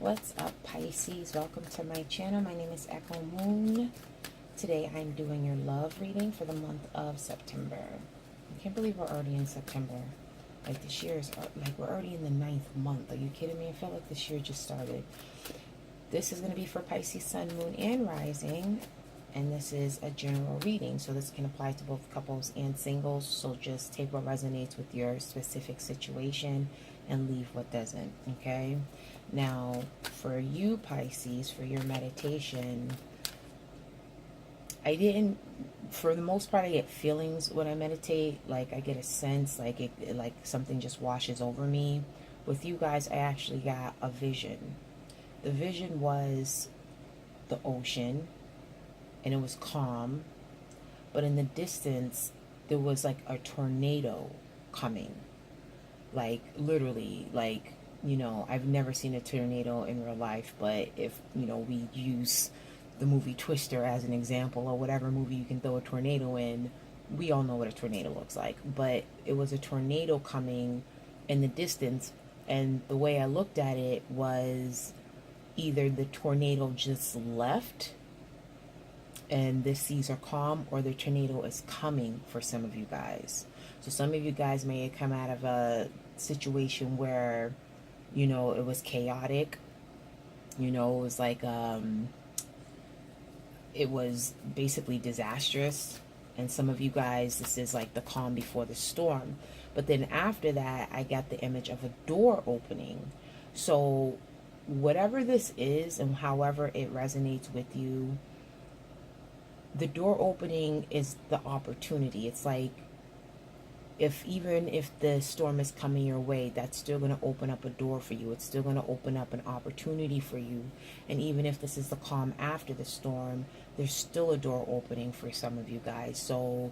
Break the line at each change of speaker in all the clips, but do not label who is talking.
What's up, Pisces? Welcome to my channel. My name is Echo Moon. Today I'm doing your love reading for the month of September. I can't believe we're already in September. Like, this year is like we're already in the 9th month. Are you kidding me? I feel like this year just started. This is going to be for Pisces Sun, Moon, and Rising. And this is a general reading, so this can apply to both couples and singles. So just take what resonates with your specific situation and leave what doesn't, okay? Now, for you, Pisces, for your meditation, for the most part, I get feelings when I meditate. Like, I get a sense, like like something just washes over me. With you guys, I actually got a vision. The vision was the ocean, and it was calm, but in the distance there was like a tornado coming, like literally, like, I've never seen a tornado in real life, but if we use the movie Twister as an example, or whatever movie you can throw a tornado in, we all know what a tornado looks like. But it was a tornado coming in the distance, and the way I looked at it was either the tornado just left and the seas are calm, or the tornado is coming for some of you guys. So some of you guys may come out of a situation where, it was chaotic. It was like, it was basically disastrous. And some of you guys, this is like the calm before the storm. But then after that, I got the image of a door opening. So whatever this is and however it resonates with you, the door opening is the opportunity. It's like, even if the storm is coming your way, that's still going to open up a door for you. It's still going to open up an opportunity for you. And even if this is the calm after the storm, there's still a door opening for some of you guys. So,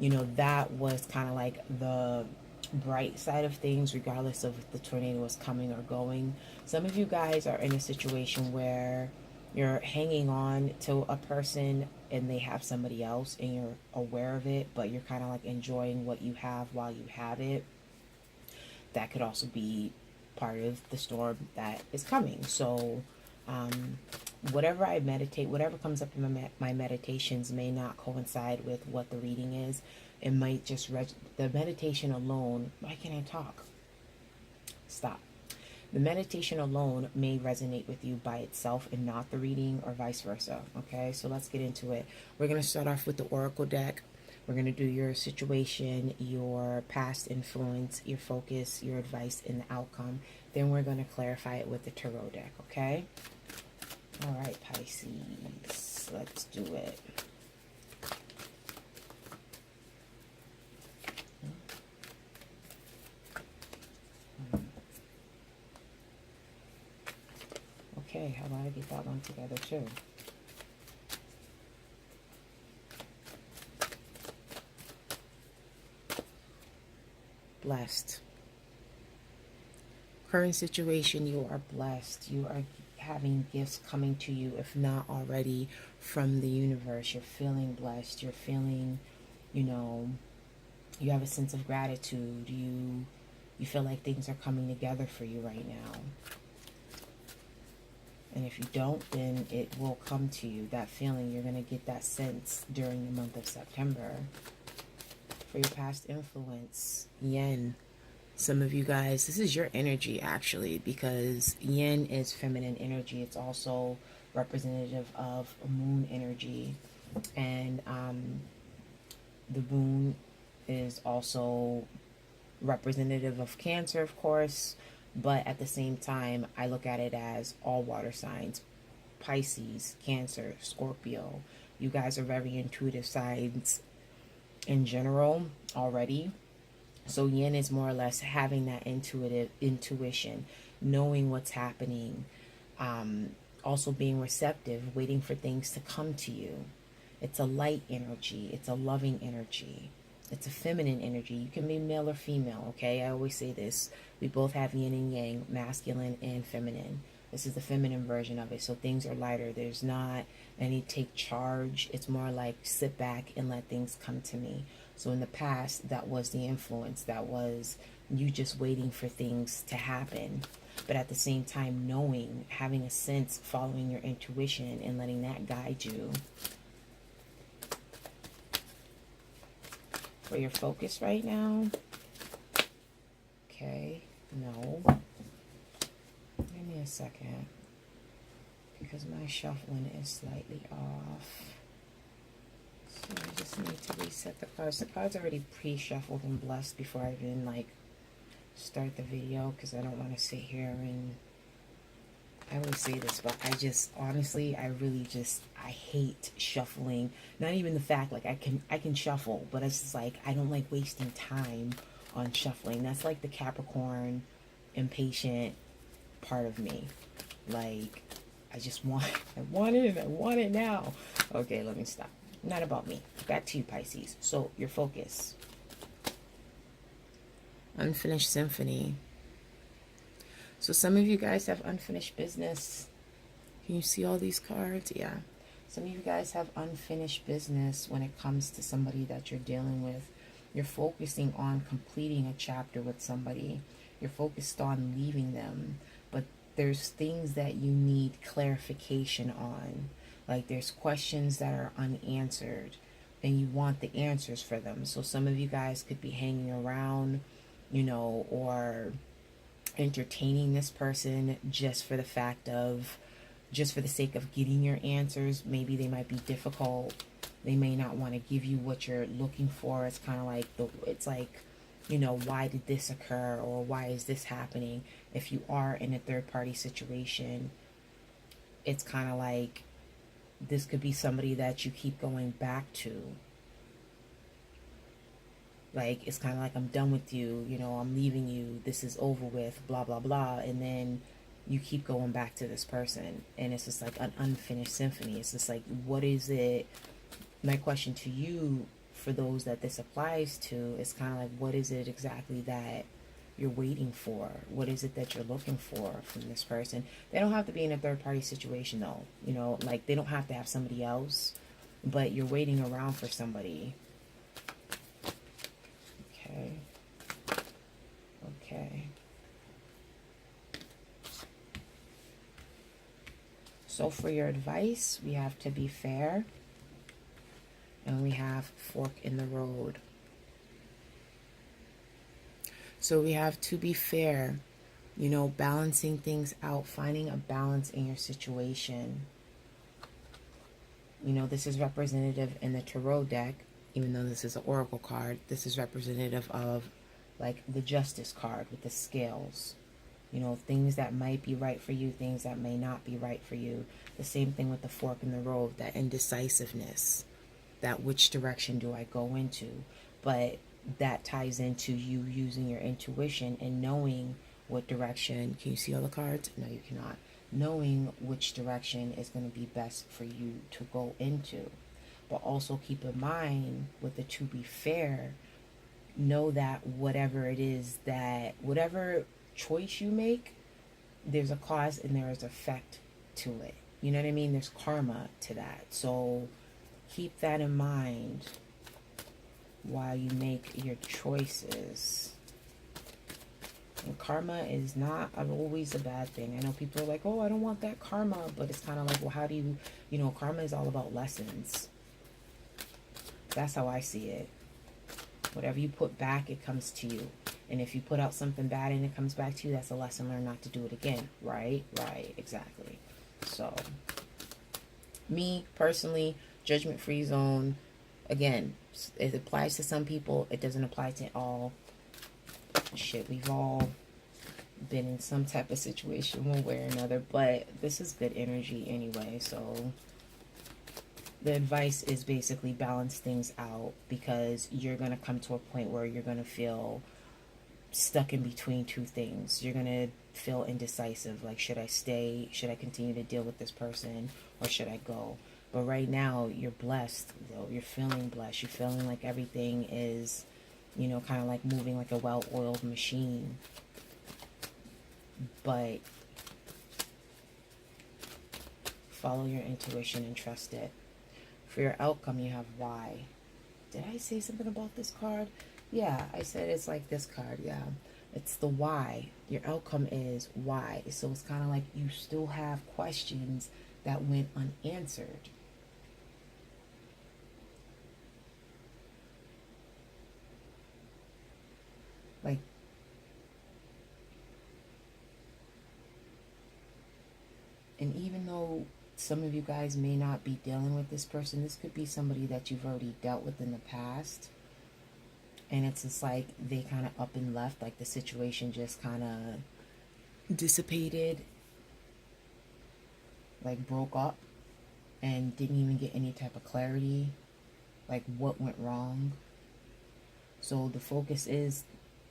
that was kind of like the bright side of things, regardless of if the tornado is coming or going. Some of you guys are in a situation where you're hanging on to a person and they have somebody else, and you're aware of it, but you're kind of like enjoying what you have while you have it. That could also be part of the storm that is coming. So whatever I meditate, whatever comes up in my meditations may not coincide with what the reading is. It might just the meditation alone. Why can't I talk? Stop. The meditation alone may resonate with you by itself and not the reading, or vice versa. Okay, so let's get into it. We're going to start off with the Oracle deck. We're going to do your situation, your past influence, your focus, your advice, and the outcome. Then we're going to clarify it with the Tarot deck. Okay? All right, Pisces. Let's do it. Okay, how about I get that one together too? Blessed. Current situation, you are blessed. You are having gifts coming to you, if not already, from the universe. You're feeling blessed. You're feeling, you have a sense of gratitude. You feel like things are coming together for you right now. And if you don't, then it will come to you. That feeling, you're going to get that sense during the month of September. For your past influence, Yen. Some of you guys, this is your energy actually, because Yen is feminine energy. It's also representative of moon energy. And the moon is also representative of Cancer, of course. But at the same time, I look at it as all water signs. Pisces, Cancer, Scorpio. You guys are very intuitive signs in general already. So Yin is more or less having that intuition, knowing what's happening. Also being receptive, waiting for things to come to you. It's a light energy. It's a loving energy. It's a feminine energy. You can be male or female, okay? I always say this. We both have yin and yang, masculine and feminine. This is the feminine version of it. So things are lighter. There's not any take charge. It's more like sit back and let things come to me. So in the past, that was the influence. That was you just waiting for things to happen. but at the same time knowing, having a sense, following your intuition and letting that guide you. For your focus right now, okay, no. Give me a second, because my shuffling is slightly off. So I just need to reset the cards. The cards are already pre-shuffled and blessed before I even like start the video, because I don't want to sit here and, I always say this, but I just honestly, I hate shuffling. Not even the fact like I can shuffle, but it's just like I don't like wasting time on shuffling. That's like the Capricorn impatient part of me. Like I just want I want it and I want it now. Okay, let me stop. Not about me. Back to you, Pisces. So your focus. Unfinished symphony. So some of you guys have unfinished business. Can you see all these cards? Yeah. Some of you guys have unfinished business when it comes to somebody that you're dealing with. You're focusing on completing a chapter with somebody. You're focused on leaving them. But there's things that you need clarification on. Like there's questions that are unanswered and you want the answers for them. So some of you guys could be hanging around, you know, or entertaining this person just for the sake of getting your answers. Maybe they might be difficult. They may not want to give you what you're looking for. It's kind of like it's like, you know, why did this occur, or why is this happening? If you are in a third party situation, it's kind of like this could be somebody that you keep going back to. Like, it's kind of like, I'm done with you, you know, I'm leaving you, this is over with, blah, blah, blah. And then you keep going back to this person. And it's just like an unfinished symphony. It's just like, what is it? My question to you, for those that this applies to, is kind of like, what is it exactly that you're waiting for? What is it that you're looking for from this person? They don't have to be in a third party situation though. You know, like they don't have to have somebody else, but you're waiting around for somebody. Okay. Okay. So for your advice, we have to be fair. And we have fork in the road. So we have to be fair, you know, balancing things out, finding a balance in your situation. You know, this is representative in the tarot deck, even though this is an oracle card. This is representative of like the justice card with the scales. You know, things that might be right for you, things that may not be right for you. The same thing with the fork in the road, that indecisiveness, that which direction do I go into? But that ties into you using your intuition and knowing what direction. Can you see all the cards? No, you cannot. Knowing which direction is going to be best for you to go into. But also keep in mind, with the to be fair, know that whatever it is, that whatever choice you make, there's a cause and there is effect to it. You know what I mean? There's karma to that. So keep that in mind while you make your choices. And karma is not always a bad thing. I know people are like, oh, I don't want that karma. But it's kind of like, well, how do you, you know, karma is all about lessons. That's how I see it. Whatever you put back, it comes to you. And if you put out something bad and it comes back to you, that's a lesson learned not to do it again. Right? Right. Exactly. So, me, personally, judgment-free zone. Again, it applies to some people. It doesn't apply to all. Shit, we've all been in some type of situation one way or another. But this is good energy anyway. So the advice is basically balance things out, because you're going to come to a point where you're going to feel stuck in between two things. You're going to feel indecisive. Like, should I stay? Should I continue to deal with this person? Or should I go? But right now, you're blessed, though. You're feeling blessed. You're feeling like everything is, you know, kind of like moving like a well-oiled machine. But follow your intuition and trust it. For your outcome, you have why. Did I say something about this card? Yeah, I said it's like this card, yeah. It's the why. Your outcome is why. So it's kind of like you still have questions that went unanswered. Like, and even though some of you guys may not be dealing with this person, this could be somebody that you've already dealt with in the past. And it's just like they kind of up and left, like the situation just kind of dissipated, like broke up, and didn't even get any type of clarity, like what went wrong. So the focus is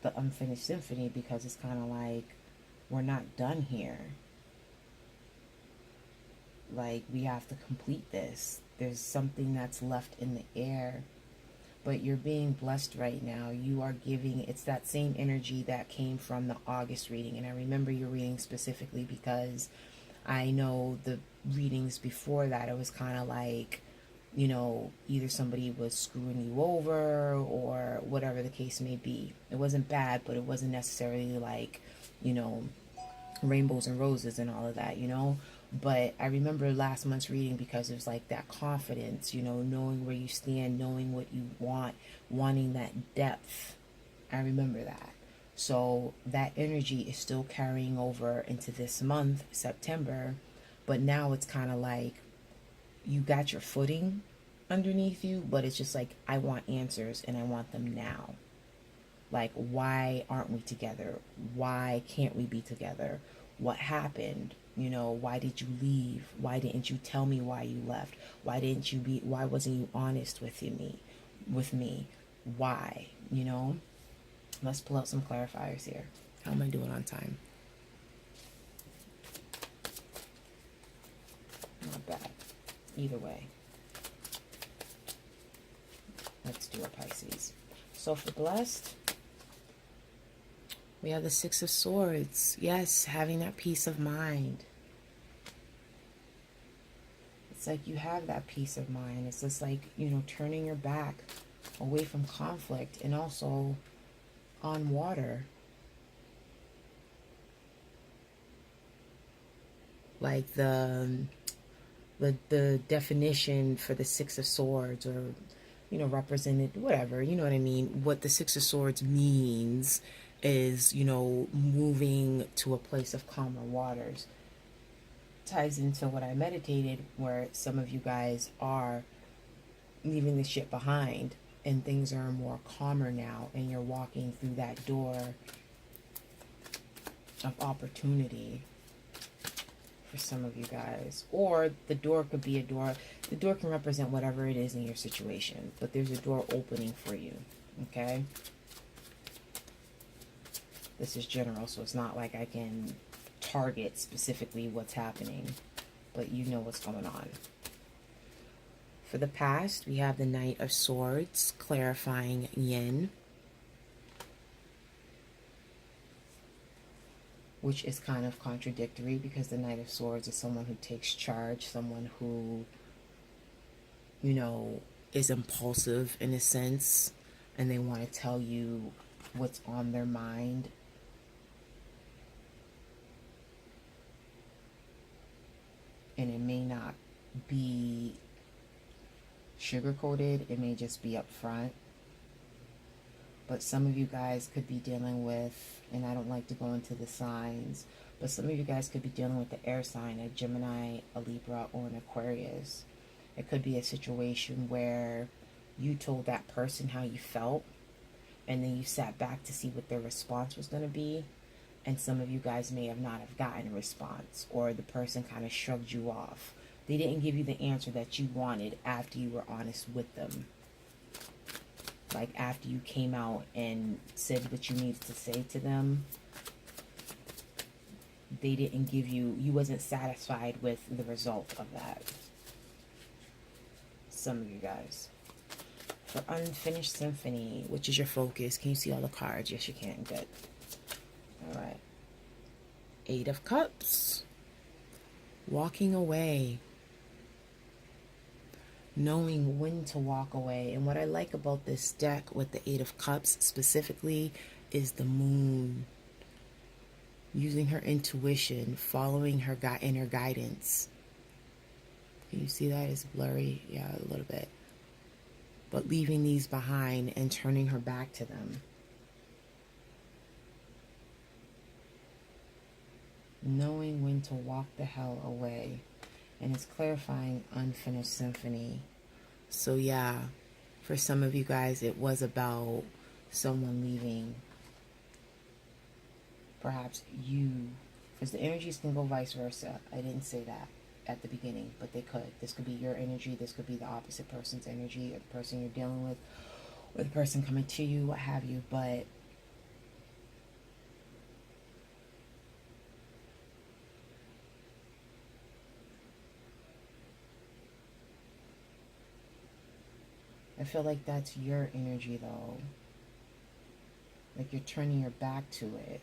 the unfinished symphony, because it's kind of like we're not done here. Like, we have to complete this. There's something that's left in the air. But you're being blessed right now. You are giving, it's that same energy that came from the August reading. And I remember your reading specifically because I know the readings before that, it was kind of like, you know, either somebody was screwing you over or whatever the case may be. It wasn't bad, but it wasn't necessarily like, you know, rainbows and roses and all of that, you know. But I remember last month's reading because it was like that confidence, you know, knowing where you stand, knowing what you want, wanting that depth. I remember that. So that energy is still carrying over into this month, September. But now it's kind of like you got your footing underneath you, but it's just like, I want answers and I want them now. Like, why aren't we together? Why can't we be together? What happened? You know, why did you leave? Why didn't you tell me why you left? Why wasn't you honest with me? Why? You know? Let's pull out some clarifiers here. How am I doing on time? Not bad. Either way. Let's do a Pisces. So for blessed, we have the Six of Swords. Yes, having that peace of mind. It's like you have that peace of mind. It's just like, you know, turning your back away from conflict and also on water. Like the definition for the Six of Swords, or, you know, represented, whatever, you know what I mean? What the Six of Swords means is, you know, moving to a place of calmer waters. Ties into what I meditated, where some of you guys are leaving the shit behind and things are more calmer now, and you're walking through that door of opportunity for some of you guys. Or the door could be the door can represent whatever it is in your situation, but there's a door opening for you. Okay, this is general, so it's not like I can target specifically what's happening, but you know what's going on. For the past, we have the Knight of Swords, clarifying yin, which is kind of contradictory because the Knight of Swords is someone who takes charge, someone who, you know, is impulsive in a sense, and they want to tell you what's on their mind. And it may not be sugar-coated, it may just be up front. But some of you guys could be dealing with, and I don't like to go into the signs, but some of you guys could be dealing with the air sign, a Gemini, a Libra, or an Aquarius. It could be a situation where you told that person how you felt, and then you sat back to see what their response was going to be. And some of you guys may have not have gotten a response, or the person kind of shrugged you off. They didn't give you the answer that you wanted after you were honest with them. Like after you came out and said what you needed to say to them, they didn't give you, you wasn't satisfied with the result of that. Some of you guys. For unfinished symphony, which is your focus. Can you see all the cards? Yes, you can. Good. All right. Eight of Cups. Walking away. Knowing when to walk away. And what I like about this deck with the Eight of Cups specifically is the moon. Using her intuition, following her inner guidance. Can you see that? It's blurry. Yeah, a little bit. But leaving these behind and turning her back to them. Knowing when to walk the hell away. And it's clarifying unfinished symphony. So yeah, for some of you guys, it was about someone leaving. Perhaps you, because the energies can go vice versa. I didn't say that at the beginning, but they could. This could be your energy. This could be the opposite person's energy, or the person you're dealing with, or the person coming to you, what have you. But I feel like that's your energy, though. Like you're turning your back to it.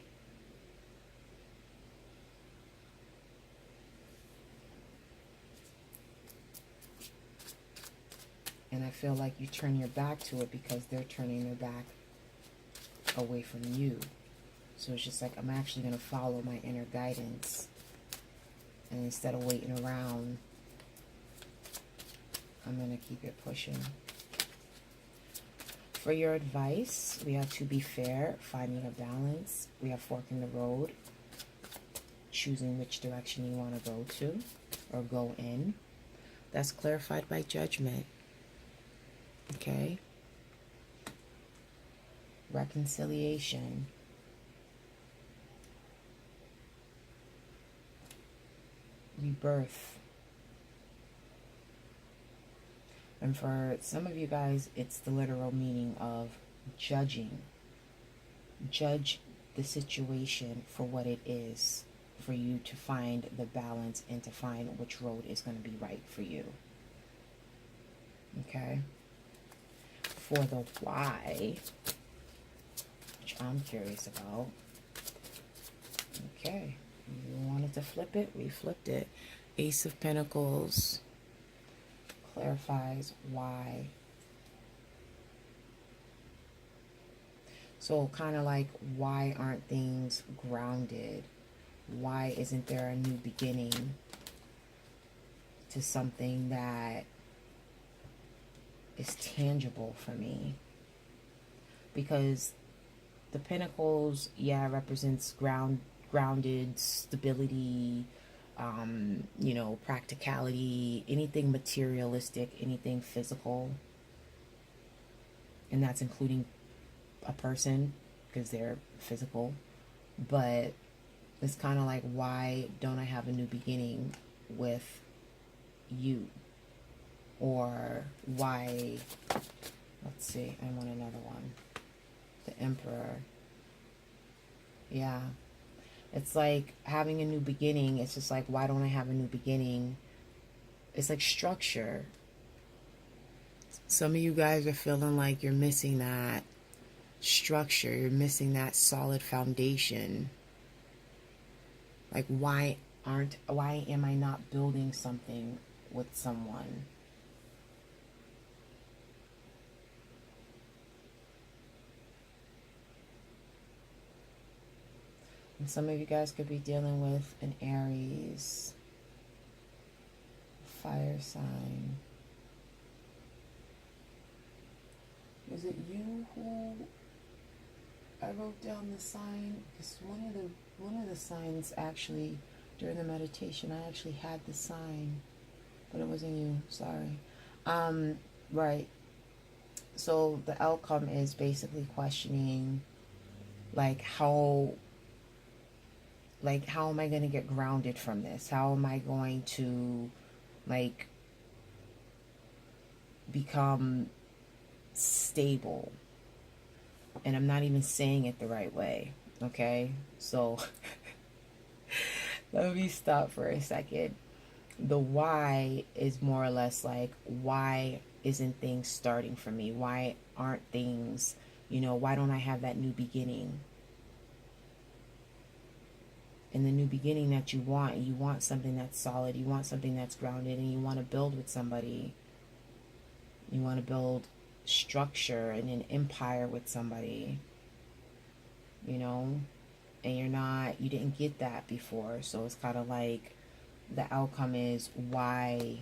And I feel like you turn your back to it because they're turning their back away from you. So it's just like, I'm actually going to follow my inner guidance. And instead of waiting around, I'm going to keep it pushing. For your advice, we have to be fair, finding a balance. We have fork in the road, choosing which direction you want to go to or go in. That's clarified by judgment. Okay? Reconciliation. Rebirth. And for some of you guys, it's the literal meaning of judging. Judge the situation for what it is, for you to find the balance and to find which road is going to be right for you. Okay? For the why, which I'm curious about. Okay. You wanted to flip it? We flipped it. Ace of Pentacles clarifies why. So kind of like, why aren't things grounded? Why isn't there a new beginning to something that is tangible for me? Because the Pentacles, yeah, represents grounded stability, you know, practicality, anything materialistic, anything physical. And that's including a person, because they're physical. But it's kind of like, why don't I have a new beginning with you? Or why, let's see, I want another one. The Emperor. Yeah. It's like having a new beginning. It's just like, why don't I have a new beginning? It's like structure. Some of you guys are feeling like you're missing that structure. You're missing that solid foundation. Like, why am I not building something with someone? And some of you guys could be dealing with an Aries, fire sign. Is it you who I wrote down the sign? Because one of the signs, actually, during the meditation, I actually had the sign, but it wasn't you. Sorry. Right. So the outcome is basically questioning, like, how am I going to get grounded from this? How am I going to, like, become stable? And I'm not even saying it the right way, okay? So let me stop for a second. The why is more or less like, why isn't things starting for me? Why aren't things, you know, why don't I have that new beginning? And the new beginning that you want something that's solid, you want something that's grounded, and you want to build with somebody. You want to build structure and an empire with somebody. you know, and you didn't get that before. So it's kind of like the outcome is why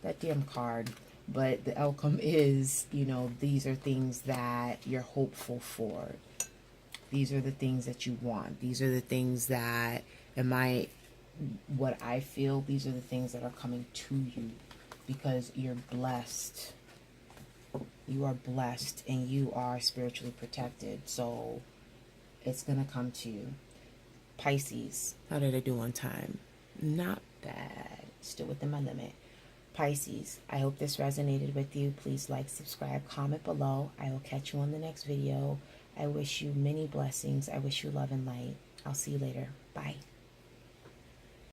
that damn card. But the outcome is, you know, these are things that you're hopeful for. These are the things that you want. These are the things that, what I feel, these are the things that are coming to you because you're blessed. You are blessed and you are spiritually protected. So it's going to come to you. Pisces. How did I do on time? Not bad. Still within my limit. Pisces, I hope this resonated with you. Please like, subscribe, comment below. I will catch you on the next video. I wish you many blessings. I wish you love and light. I'll see you later. Bye.